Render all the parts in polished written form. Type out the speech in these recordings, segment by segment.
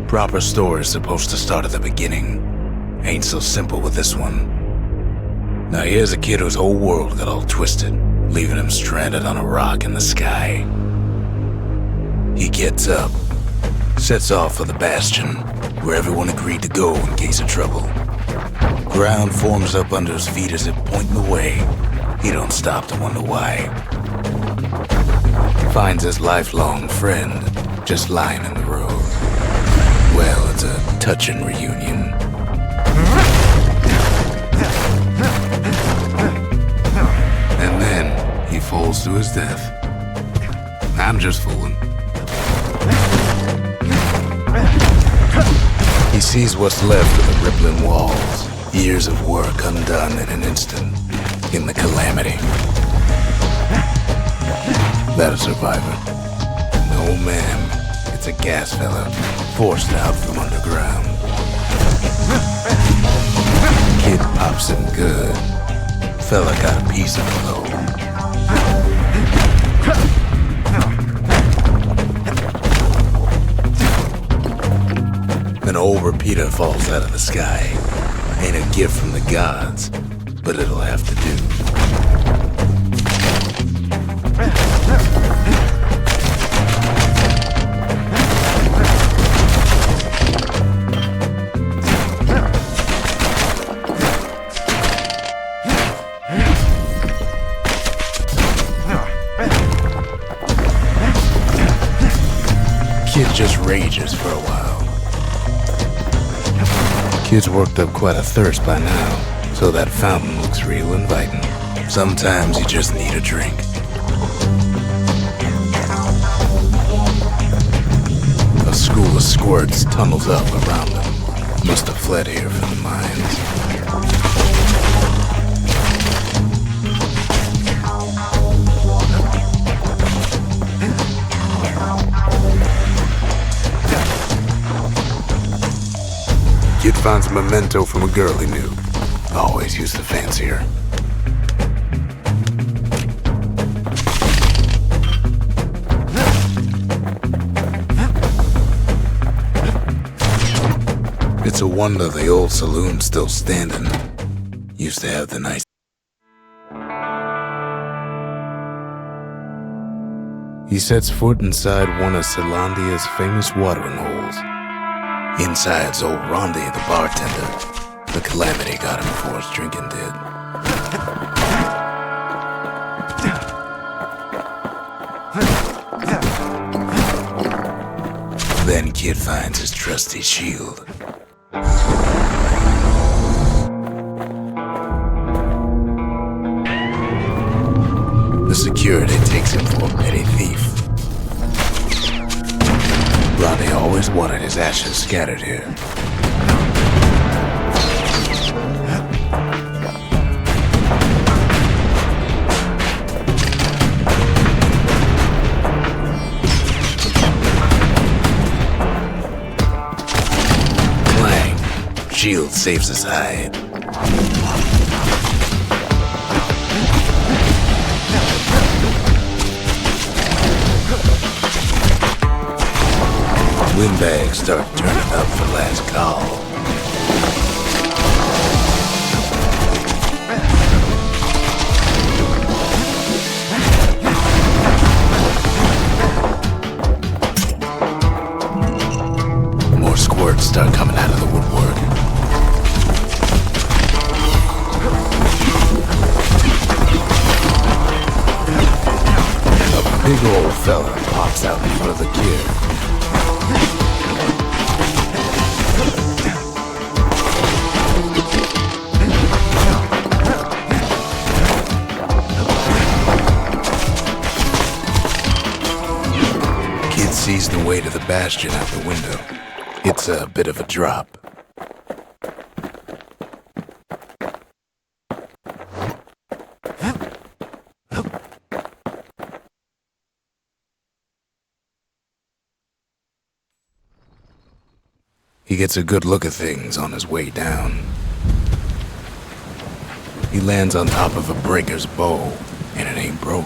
Proper story is supposed to start at the beginning. Ain't so simple with this one. Now here's a kid whose whole world got all twisted, leaving him stranded on a rock in the sky. He gets up, sets off for the bastion, where everyone agreed to go in case of trouble. Ground forms up under his feet as if pointing the way. He don't stop to wonder why. Finds his lifelong friend just lying in the road. Well, it's a touching reunion. And then he falls to his death. I'm just fooling. He sees what's left of the rippling walls. Years of work undone in an instant. In the calamity. That a survivor? No, ma'am. It's a gas fella, forced out from underground. Kid pops him good. Fella got a piece of him though. An old repeater falls out of the sky. Ain't a gift from the gods, but it'll have to do. Kid just rages for a while. Kid's worked up quite a thirst by now, so that fountain looks real inviting. Sometimes you just need a drink. A school of squirts tunnels up around them. Must have fled here from the mines. Kid finds a memento from a girl he knew. Always used to fancy her. It's a wonder the old saloon's still standing. Used to have the nice... He sets foot inside one of Celandia's famous watering holes. Inside's old Rondi, the bartender. The calamity got him before his drinking did. Then Kid finds his trusty shield. The security takes him for a petty thief. Ronnie always wanted his ashes scattered here. Clang. Shield saves his hide. Windbags start turning up for last call. More squirts start coming out of the woodwork. A big old fella pops out in front of the kid. Sees the way to the bastion out the window. It's a bit of a drop. He gets a good look at things on his way down. He lands on top of a breaker's bow, and it ain't broke.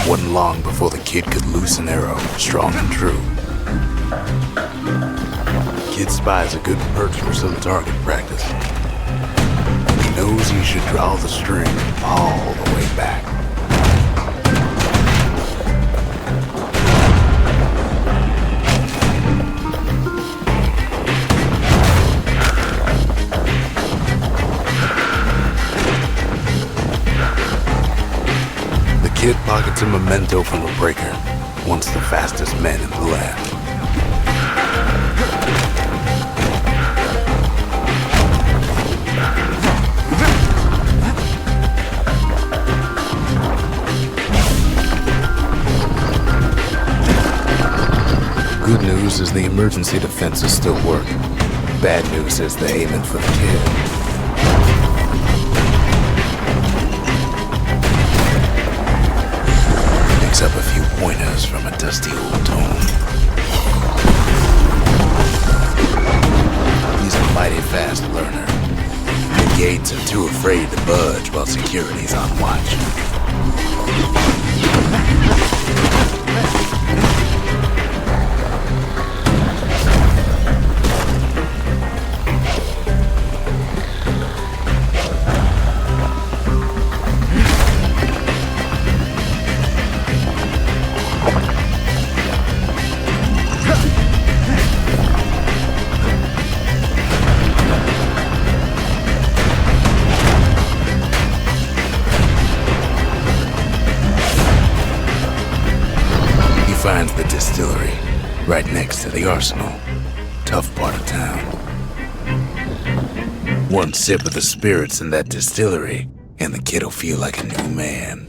Wasn't long before the kid could loose an arrow, strong and true. Kid spies a good perch for some target practice. He knows he should draw the string all the way back. The kid pockets a memento from a breaker, once the fastest men in the land. Good news is the emergency defenses still work. Bad news is they're aiming for the kid. Picks up a few pointers from a dusty old tome. He's a mighty fast learner. The gates are too afraid to budge while security's on watch. Finds the distillery, right next to the arsenal. Tough part of town. One sip of the spirits in that distillery, and the kid'll feel like a new man.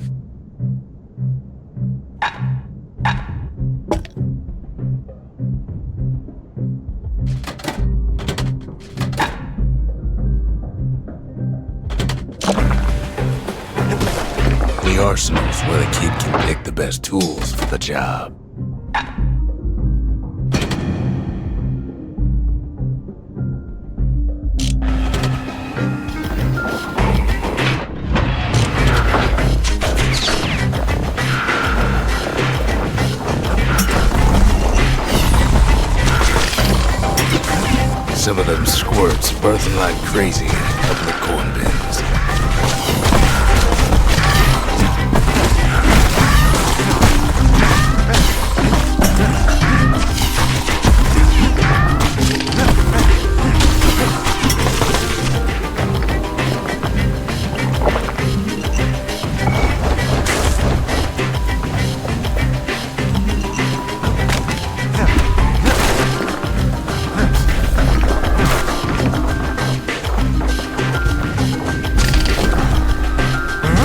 The arsenal's where the kid can pick the best tools for the job. Some of them squirts birthing like crazy in a couple of corn bins.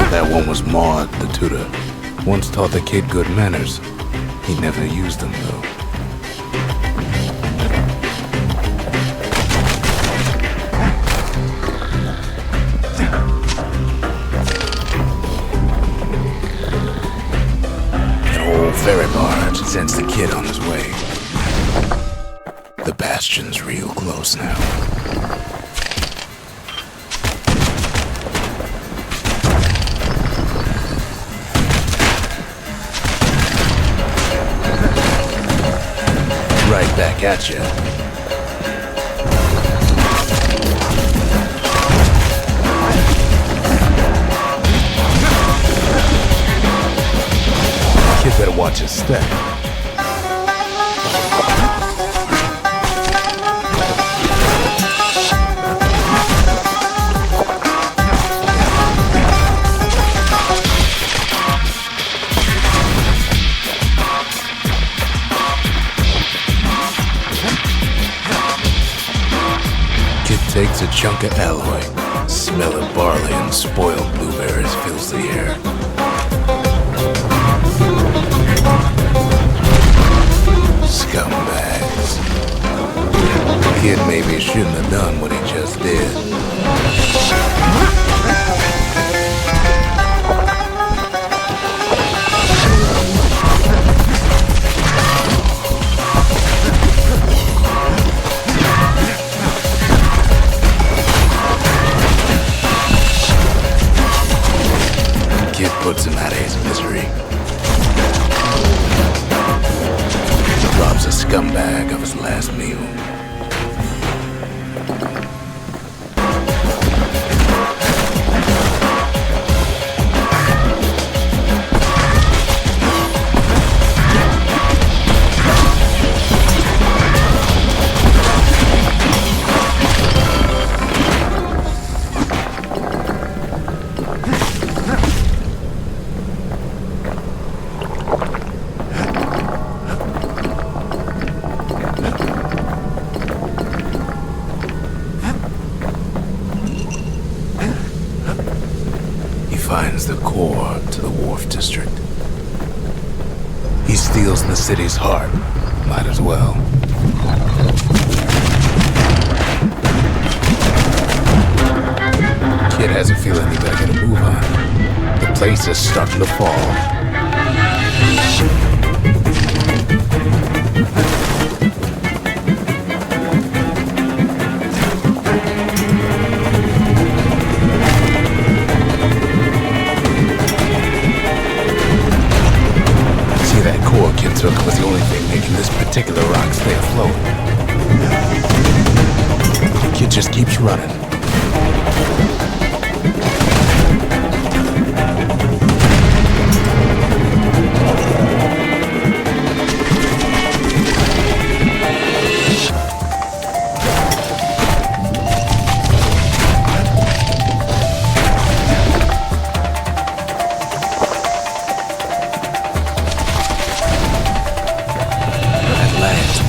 That one was Maud, the tutor. Once taught the kid good manners. He never used them, though. An old ferry barge sends the kid on his way. The bastion's real close now. Right back at you. Kid better watch his step. Takes a chunk of alloy. Smell of barley and spoiled blueberries fills the air. Scumbags. Kid maybe shouldn't have done what he just did. Kid puts him out of his misery. Robs a scumbag of his last meal. Finds the core to the Wharf District. He steals the city's heart. Might as well. Kid has a feeling he better get a move on. The place is starting to fall. Kid took was the only thing making this particular rock stay afloat. Kid just keeps running.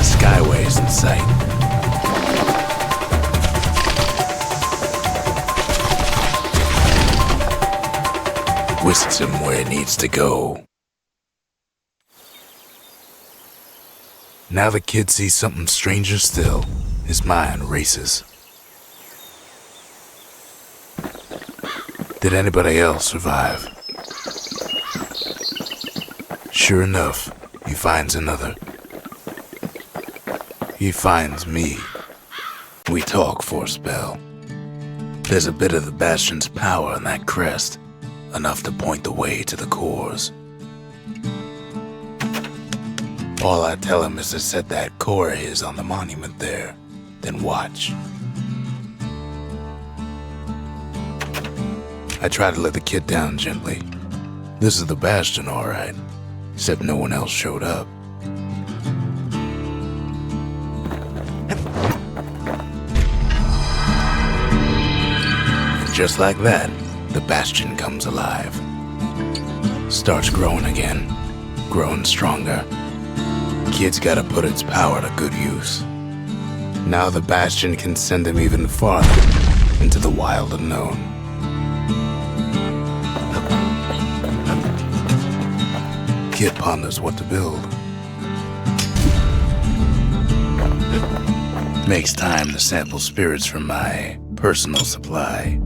Skyway's in sight. Whisks him where he needs to go. Now the kid sees something stranger still. His mind races. Did anybody else survive? Sure enough, he finds another. He finds me. We talk for a spell. There's a bit of the bastion's power in that crest, enough to point the way to the cores. All I tell him is to set that core of his on the monument there, then watch. I try to let the kid down gently. This is the bastion, all right, except no one else showed up. Just like that, the bastion comes alive. Starts growing again, growing stronger. Kid's gotta put its power to good use. Now the bastion can send him even farther into the wild unknown. Kid ponders what to build. Makes time to sample spirits from my personal supply.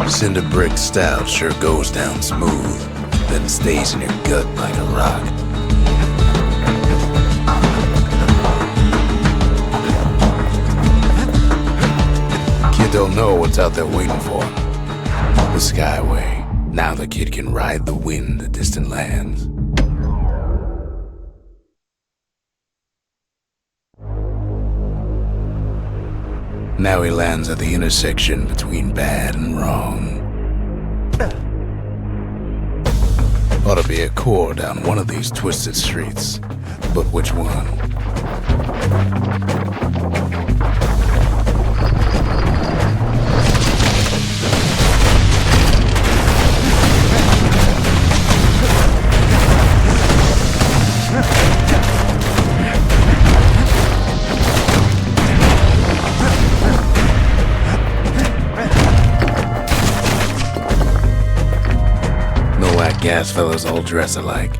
Cinder brick stout sure goes down smooth, then stays in your gut like a rock. Kid don't know what's out there waiting for him. The Skyway. Now the kid can ride the wind to distant lands. Now he lands at the intersection between bad and wrong. Ought to be a core down one of these twisted streets, but which one? gas fellas all dress alike.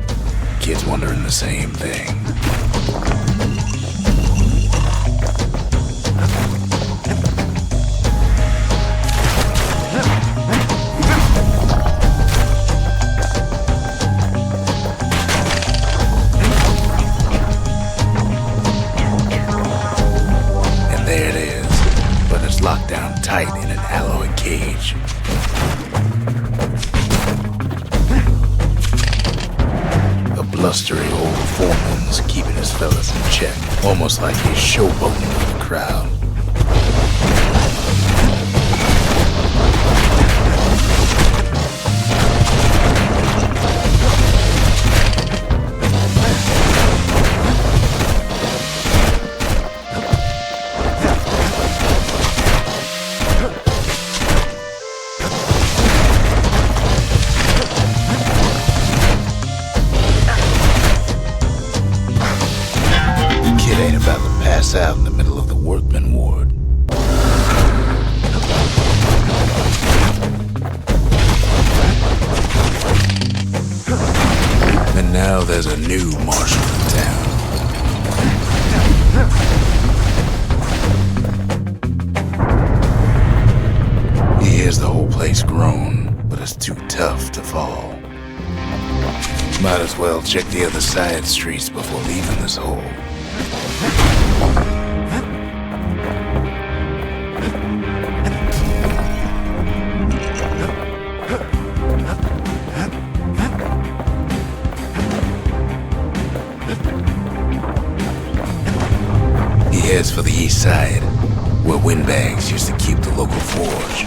Kids wondering the same thing. And there it is, but it's locked down tight in an alloy cage. Blustery old foreman's keeping his fellas in check, almost like he's showboating with the crowd. Pass out in the middle of the workman ward. And now there's a new marshal in town. He hears the whole place groan, but it's too tough to fall. Might as well check the other side streets before leaving this hole. He heads for the east side, where windbags used to keep the local forge.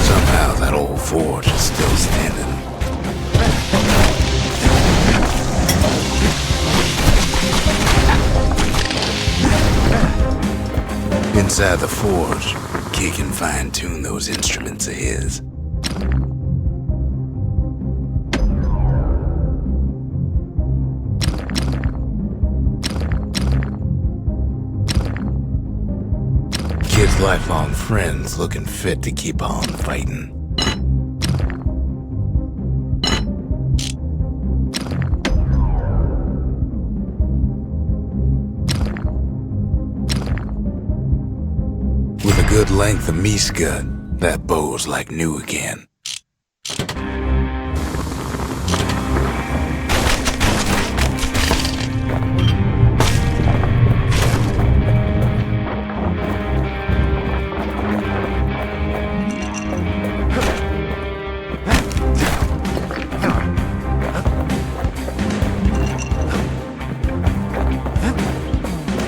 Somehow that old forge is still standing. Inside the forge, Kid can fine-tune those instruments of his. Kid's lifelong friends looking fit to keep on fighting. With a good length of meat gut, that bow's like new again.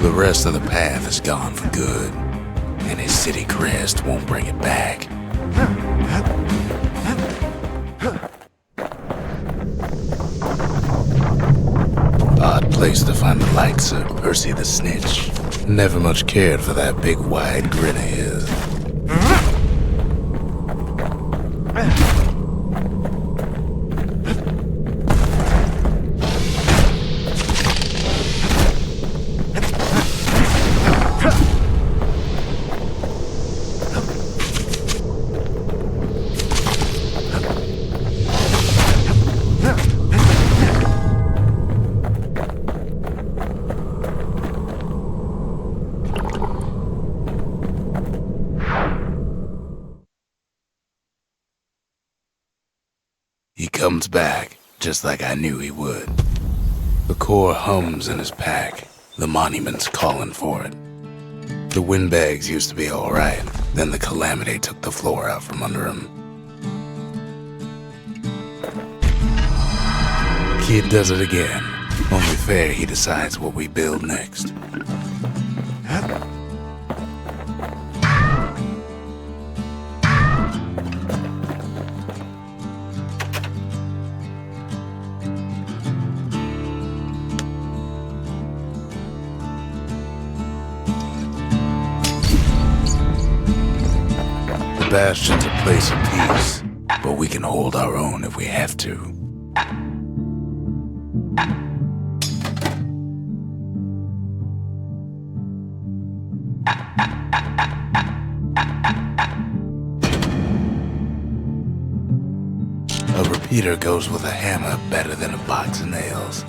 The rest of the path is gone for good, and his city crest won't bring it back. Odd place to find the likes of Percy the Snitch. Never much cared for that big wide grin of his. He comes back, just like I knew he would. The core hums in his pack, the monument's calling for it. The windbags used to be alright, then the calamity took the floor out from under him. Kid does it again, only fair he decides what we build next. The bastion's a place of peace, but we can hold our own if we have to. A Peter goes with a hammer better than a box of nails.